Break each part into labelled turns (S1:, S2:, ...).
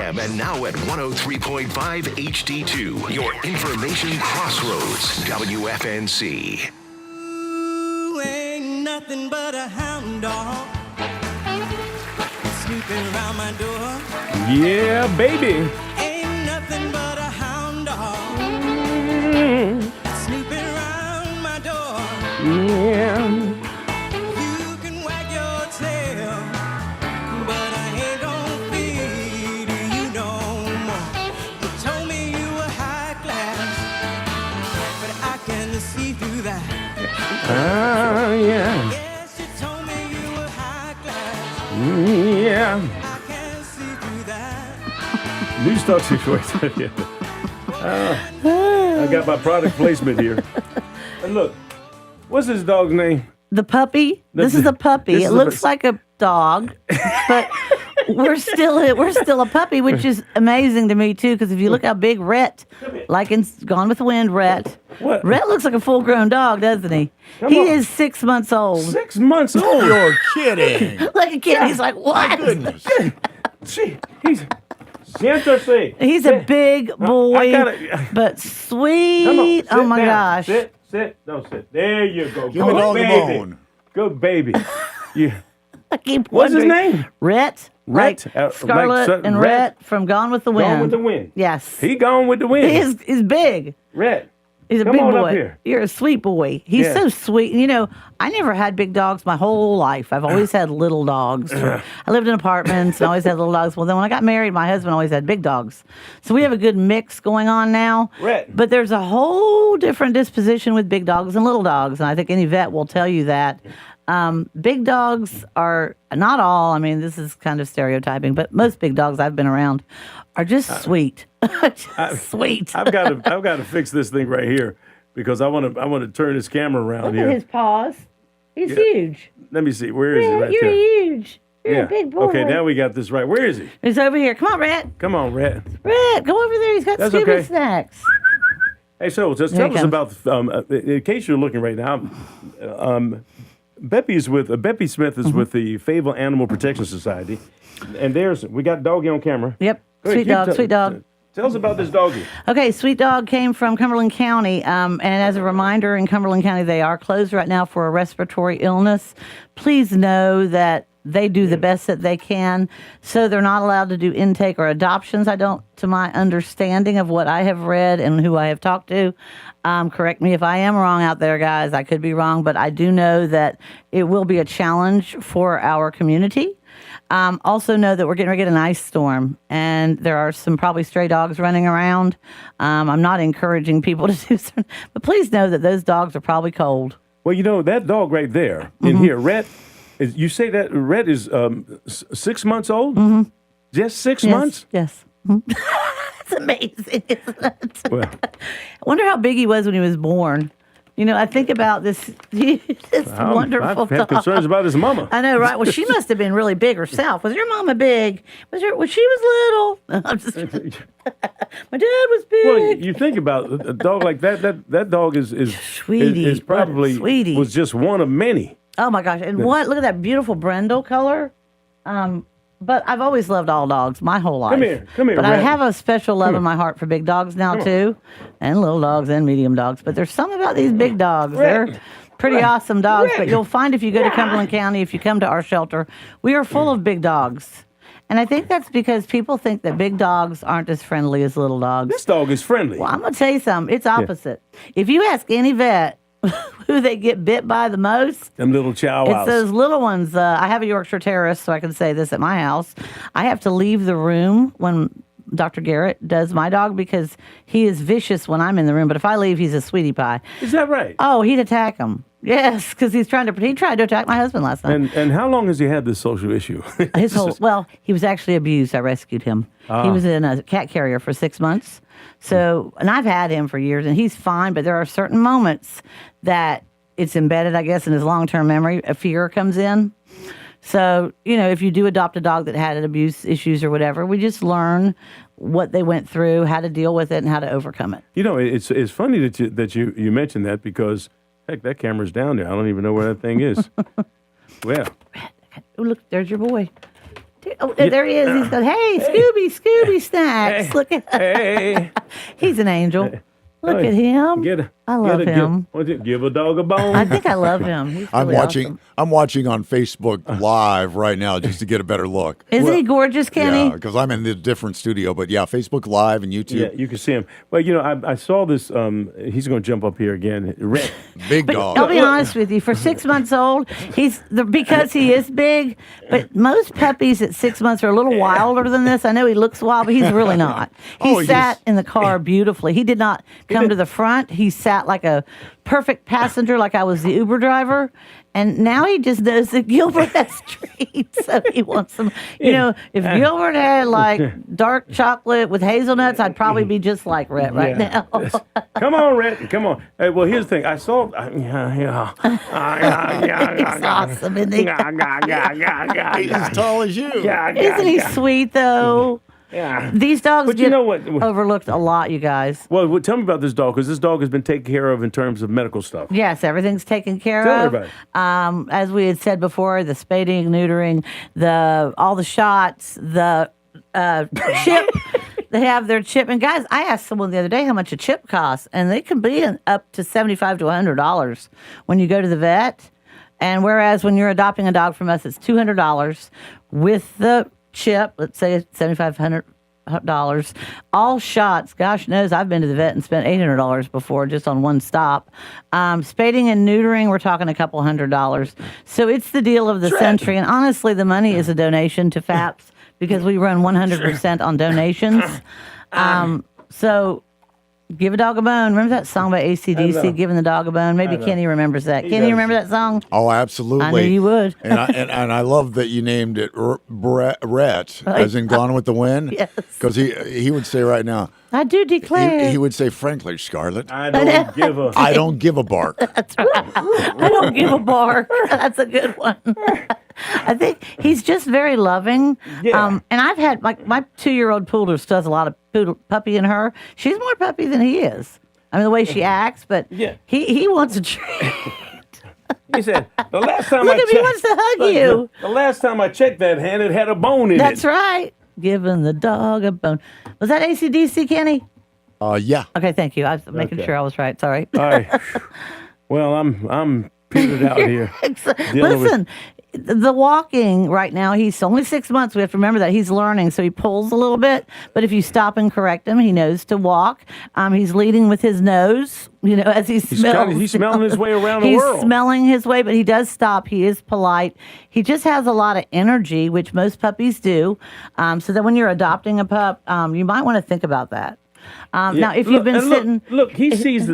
S1: a.m. and now at 103.5 HD2. Your information crossroads, WFNC.
S2: Ooh, ain't nothing but a hound dog snooping around my door.
S3: Yeah, baby.
S2: Ain't nothing but a hound dog snooping around my door.
S3: Yeah.
S2: You can wag your tail, but I ain't gonna feed you no more. You told me you were high class, but I can see through that.
S3: Yeah.
S2: Yes, you told me you were high class.
S3: Yeah.
S2: I can see through that.
S3: New stock situation. I got my product placement here. And look, what's this dog's name?
S4: The puppy. This is a puppy. It looks like a dog, but we're still a puppy, which is amazing to me too. Because if you look how big Rhett, like in Gone with the Wind, Rhett looks like a full-grown dog, doesn't he? He is 6 months old.
S3: 6 months old.
S5: You're kidding.
S4: Like a kid. He's like, what?
S5: My goodness.
S3: Siéntese.
S4: He's a big boy, but sweet.
S3: Come on,
S4: Oh my
S3: down.
S4: gosh.
S3: Sit. Don't sit. There you go.
S5: Give me all the bone.
S3: Good baby. Yeah.
S4: I keep
S3: What's his
S4: wondering.
S3: name?
S4: Rhett.
S3: Rhett.
S4: Like Scarlet and
S3: Rhett.
S4: Rhett from Gone with the Wind.
S3: Gone with the Wind.
S4: Yes.
S3: He gone with the wind.
S4: He's big.
S3: Rhett.
S4: He's a
S3: Come
S4: big
S3: on
S4: boy.
S3: up here.
S4: You're a sweet boy. He's
S3: Yeah.
S4: so sweet. You know, I never had big dogs my whole life. I've always had little dogs. I lived in apartments and always had little dogs. Well, then when I got married, my husband always had big dogs. So we have a good mix going on now.
S3: Rhett.
S4: But there's a whole different disposition with big dogs and little dogs. And I think any vet will tell you that. Big dogs are not all. I mean, this is kind of stereotyping, but most big dogs I've been around are just sweet. Sweet.
S3: I've got to fix this thing right here because I want to turn this camera around
S4: Look
S3: here.
S4: at his paws. He's huge.
S3: Let me see. Where is he? Right
S4: You're
S3: there.
S4: huge. You're
S3: Yeah.
S4: a big boy.
S3: Okay, now we got this right. Where is he?
S4: He's over here. Come on, Rhett.
S3: Come on, Rhett.
S4: Rhett, go over there. He's got
S3: That's
S4: scuba
S3: okay.
S4: snacks.
S3: Hey, so just
S4: Here
S3: tell
S4: he
S3: us
S4: comes.
S3: about. In case you're looking right now, Beppi's with Beppi Smith is with the Fayetteville Animal Protection Society, and we got Doggy on camera.
S4: Yep.
S3: Go ahead,
S4: Sweet dog, sweet dog.
S3: Tell us about this doggy.
S4: Okay, Sweet Dog came from Cumberland County. And as a reminder, in Cumberland County, they are closed right now for a respiratory illness. Please know that they do the best that they can. So they're not allowed to do intake or adoptions, to my understanding of what I have read and who I have talked to. Correct me if I am wrong out there, guys. I could be wrong, but I do know that it will be a challenge for our community. Also know that we're getting ready to get an ice storm, and there are some probably stray dogs running around. I'm not encouraging people to do something, but please know that those dogs are probably cold.
S3: Well, you know that dog right there in here, Rhett. You say that Rhett is 6 months old? Mm-hmm. Just 6 months?
S4: Yes. That's amazing, isn't it?
S3: Well,
S4: I wonder how big he was when he was born. You know, I think about this wonderful
S3: I have
S4: dog.
S3: concerns about his mama.
S4: I know, right? Well, she must have been really big herself. Was your mama big? When she was little? I'm just, my dad was big.
S3: Well, you think about a dog like that. That dog is
S4: Sweetie,
S3: is probably
S4: what a sweetie.
S3: was just one of many.
S4: Oh my gosh! And what? Look at that beautiful brindle color. But I've always loved all dogs my whole life.
S3: Come here,
S4: But I
S3: Rhett.
S4: have a special love in my heart for big dogs now too, and little dogs and medium dogs. But there's something about these big dogs. They're pretty awesome dogs. But you'll find if you go to Cumberland County, if you come to our shelter, we are full of big dogs. And I think that's because people think that big dogs aren't as friendly as little dogs.
S3: This dog is friendly.
S4: Well, I'm going to tell you something. It's opposite. If you ask any vet who they get bit by the most,
S3: Them little chow
S4: it's those little ones. I have a Yorkshire Terrier, so I can say this at my house. I have to leave the room when Dr. Garrett does my dog because he is vicious when I'm in the room. But if I leave, he's a sweetie pie.
S3: Is that right?
S4: Oh, he'd attack him. Yes, because he tried to attack my husband last night.
S3: And how long has he had this social issue?
S4: He was actually abused. I rescued him. He was in a cat carrier for 6 months. So, and I've had him for years, and he's fine. But there are certain moments that it's embedded, I guess, in his long-term memory. A fear comes in. So, you know, if you do adopt a dog that had abuse issues or whatever, we just learn what they went through, how to deal with it, and how to overcome it.
S3: You know, it's funny that you mentioned that because heck, that camera's down there. I don't even know where that thing is. Well,
S4: Oh, look, there's your boy. Oh, there he is. He's going, hey, Scooby Snacks.
S3: Hey.
S4: Look at
S3: Hey.
S4: He's an angel. Look at him. I love him.
S3: Give a dog a bone.
S4: I think I love him. He's
S5: I'm
S4: really
S5: watching.
S4: awesome.
S5: I'm watching on Facebook Live right now just to get a better look.
S4: Isn't he gorgeous, Kenny?
S5: Yeah, because I'm in the different studio. But yeah, Facebook Live and YouTube.
S3: Yeah, you can see him. Well, you know, I saw this. He's going to jump up here again. Red.
S5: Big
S4: But
S5: dog.
S4: I'll be honest with you. For 6 months old, because he is big. But most puppies at 6 months are a little wilder than this. I know he looks wild, but he's really not. He
S5: Oh,
S4: sat in the car beautifully. He did not come to the front. He sat like a perfect passenger, like I was the Uber driver. And now he just knows that Gilbert has treats, so he wants them. You know, if Gilbert had like dark chocolate with hazelnuts, I'd probably be just like Rhett right now.
S3: Come on, Red. Come on. Hey, well, here's the thing. I saw.
S4: He's awesome, isn't he?
S5: He's as tall as you.
S4: Isn't he sweet though?
S3: Yeah.
S4: These dogs
S3: But
S4: get
S3: you know what?
S4: overlooked a lot, you guys.
S3: Well, tell me about this dog, because this dog has been taken care of in terms of medical stuff.
S4: Yes, everything's taken care
S3: Tell
S4: of.
S3: everybody.
S4: As we had said before, the spading, neutering, all the shots, the chip. They have their chip. And guys, I asked someone the other day how much a chip costs, and they can be up to $75 to $100 when you go to the vet. And whereas when you're adopting a dog from us, it's $200 with the chip. Let's say it's $7,500. All shots. Gosh knows I've been to the vet and spent $800 before just on one stop. Spading and neutering, we're talking a couple $100. So it's the deal of the century. And honestly, the money is a donation to FAPS because we run 100% on donations. So give a dog a bone. Remember that song by AC/DC, Giving the Dog a Bone? Maybe Kenny remembers that. Kenny,
S3: does.
S4: remember that song?
S5: Oh, absolutely.
S4: I knew you would.
S5: and I love that you named it Rhett, as in Gone with the Wind.
S4: Yes.
S5: Because he would say right now,
S4: I do declare.
S5: he would say, frankly, Scarlett,
S3: I don't give a.
S5: I don't give a bark.
S4: I don't give a bark. That's a good one. I think he's just very loving.
S3: Yeah.
S4: And I've had my 2-year-old poodle does a lot of puppy in her. She's more puppy than he is. I mean, the way she acts, but
S3: Yeah.
S4: he wants a treat.
S3: He said, the last time
S4: Look
S3: I
S4: at me, he wants to hug you.
S3: The last time I checked that hand, it had a bone in
S4: That's
S3: it.
S4: right. Giving the dog a bone. Was that AC/DC, Kenny?
S5: Yeah.
S4: Okay, thank you. I was making
S3: Okay.
S4: sure I was right. Sorry.
S3: All right. Well, I'm petered out here. Dealing with-
S4: Listen, the walking right now, he's only 6 months. We have to remember that he's learning, so he pulls a little bit. But if you stop and correct him, he knows to walk. He's leading with his nose, as he smells.
S3: He's smelling his way around the
S4: He's
S3: world.
S4: smelling his way, but he does stop. He is polite. He just has a lot of energy, which most puppies do. So that when you're adopting a pup, you might want to think about that. Now, if you've been
S3: and
S4: sitting...
S3: look, he sees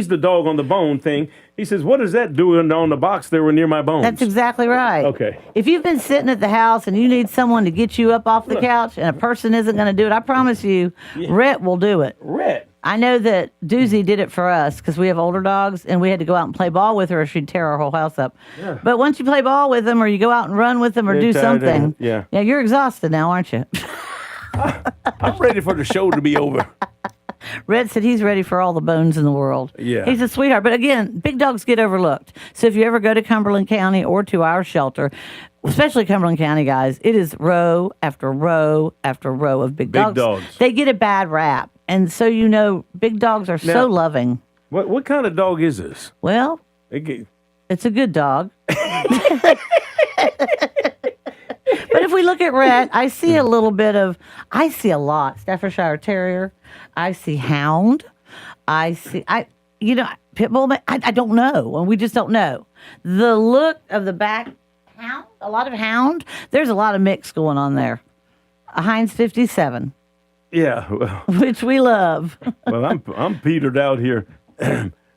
S3: the dog on the bone thing. He says, "What is that doing on the box there near my bones?"
S4: That's exactly right.
S3: Okay.
S4: If you've been sitting at the house and you need someone to get you up off the couch and a person isn't going to do it, I promise you, Rhett will do it.
S3: Red.
S4: I know that Doozy did it for us because we have older dogs and we had to go out and play ball with her or she'd tear our whole house up.
S3: Yeah.
S4: But once you play ball with them or you go out and run with them or
S3: They're
S4: do
S3: tired,
S4: something,
S3: yeah.
S4: you're exhausted now, aren't you?
S3: I'm ready for the show to be over.
S4: Red said he's ready for all the bones in the world.
S3: Yeah.
S4: He's a sweetheart. But again, big dogs get overlooked. So if you ever go to Cumberland County or to our shelter, especially Cumberland County, guys, it is row after row after row of big dogs.
S3: dogs.
S4: They get a bad rap. And so, big dogs are so
S3: Now-
S4: loving.
S3: What kind of dog is this?
S4: Well, it's a good dog. But if we look at Rhett, I see a lot. Staffordshire Terrier. I see Hound. Pit Bull. I don't know. And we just don't know. The look of the back, Hound, a lot of Hound. There's a lot of mix going on there. A Heinz 57,
S3: Yeah. Well,
S4: which we love.
S3: I'm petered out here,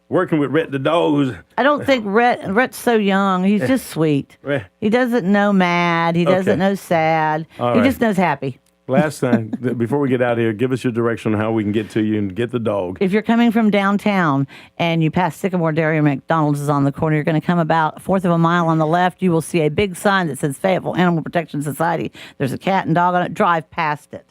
S3: working with Rhett the dog. Who's
S4: I don't think Rhett's so young. He's just sweet.
S3: Rhett.
S4: He doesn't know mad. He doesn't
S3: Okay.
S4: know sad.
S3: All
S4: He
S3: right.
S4: just knows happy.
S3: Last time, before we get out of here, give us your direction on how we can get to you and get the dog.
S4: If you're coming from downtown and you pass Sycamore Dairy or McDonald's is on the corner, you're going to come about a fourth of a mile on the left. You will see a big sign that says Fayetteville Animal Protection Society. There's a cat and dog on it. Drive past it.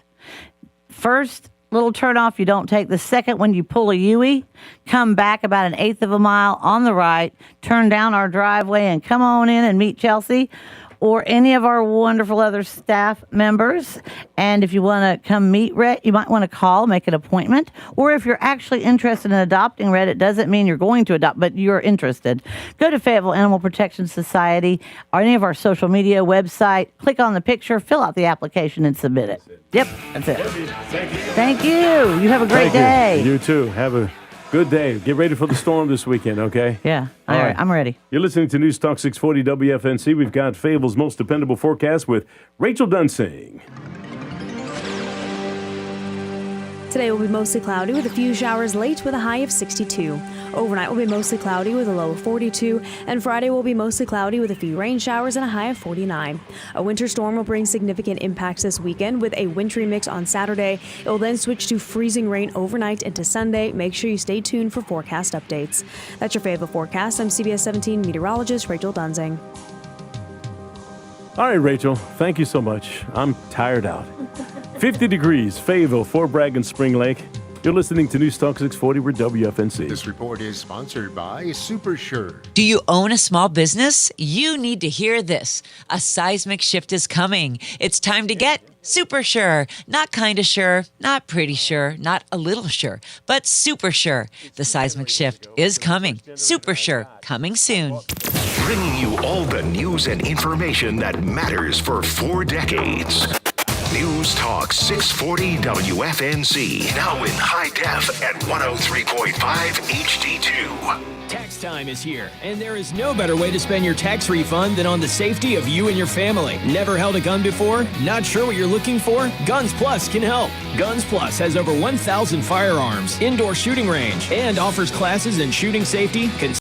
S4: First little turnoff you don't take. The second one you pull a Yui, come back about an eighth of a mile on the right, turn down our driveway and come on in and meet Chelsea. or any of our wonderful other staff members. And if you want to come meet Rhett, you might want to call, make an appointment. Or if you're actually interested in adopting Rhett, it doesn't mean you're going to adopt, but you're interested. Go to Fayetteville Animal Protection Society or any of our social media website, click on the picture, fill out the application, and submit it. Yep, that's it. Thank you. You have a great day.
S3: You too. Have a good day. Get ready for the storm this weekend, okay?
S4: Yeah,
S3: All right.
S4: I'm ready.
S3: You're listening to News Talk 640 WFNC. We've got Fayetteville's most dependable forecast with Rachel Dunsing.
S6: Today will be mostly cloudy with a few showers late with a high of 62. Overnight will be mostly cloudy with a low of 42, and Friday will be mostly cloudy with a few rain showers and a high of 49. A winter storm will bring significant impacts this weekend with a wintry mix on Saturday. It will then switch to freezing rain overnight into Sunday. Make sure you stay tuned for forecast updates. That's your Fayetteville forecast. I'm CBS 17 meteorologist Rachel Dunsing.
S3: All right, Rachel, thank you so much. I'm tired out. 50 degrees, Fayetteville, Fort Bragg, and Spring Lake. You're listening to News Talk 640 with WFNC.
S7: This report is sponsored by Super Sure.
S8: Do you own a small business? You need to hear this. A seismic shift is coming. It's time to get super sure. Not kind of sure, not pretty sure, not a little sure, but super sure. The seismic shift is coming. Super sure, coming soon.
S1: Bringing you all the news and information that matters for 4 decades. News Talk 640 WFNC. Now in high def at 103.5 HD2.
S9: Tax time is here, and there is no better way to spend your tax refund than on the safety of you and your family. Never held a gun before? Not sure what you're looking for? Guns Plus can help. Guns Plus has over 1,000 firearms, indoor shooting range, and offers classes in shooting safety,